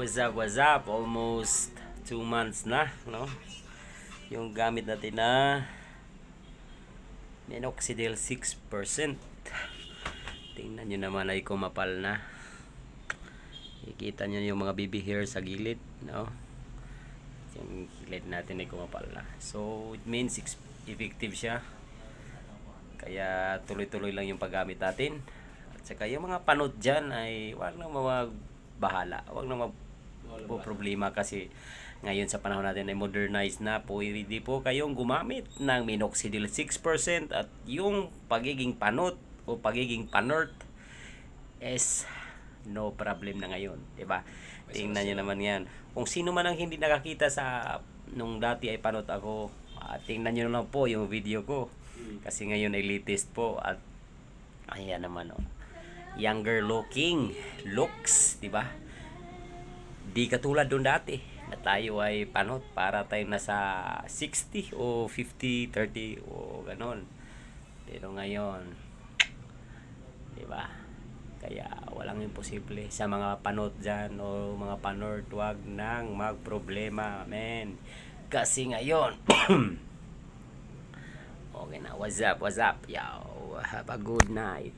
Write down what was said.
what's up, what's up? Almost 2 months na, no? Yung gamit natin na minoxidil 6%. Tingnan nyo naman ay kumapal na. Ikita nyo yung mga baby hair sa gilid, no? Yung gilid natin ay kumapal na. So, it means effective siya. Kaya tuloy-tuloy lang yung paggamit natin. At saka yung mga panot dyan ay wag na bahala. Wag na problema kasi ngayon sa panahon natin ay modernized na po. Hindi po kayong gumamit ng minoxidil 6% at yung pagiging panot o pagiging panort is no problem na ngayon, di ba? Tingnan niyo naman 'yan. Kung sino man ang hindi nakakita sa nung dati ay panot ako, tingnan niyo lang po yung video ko. Kasi ngayon ay latest po at ayan naman oh. Younger looking looks, di ba? Di katulad doon dati na tayo ay panot para tayo nasa 60 o 50, 30 o ganon. Pero ngayon, di ba? Kaya walang imposible sa mga panot dyan o mga panort, wag nang magproblema, men. Kasi ngayon, okay na, what's up? Yo, have a good night.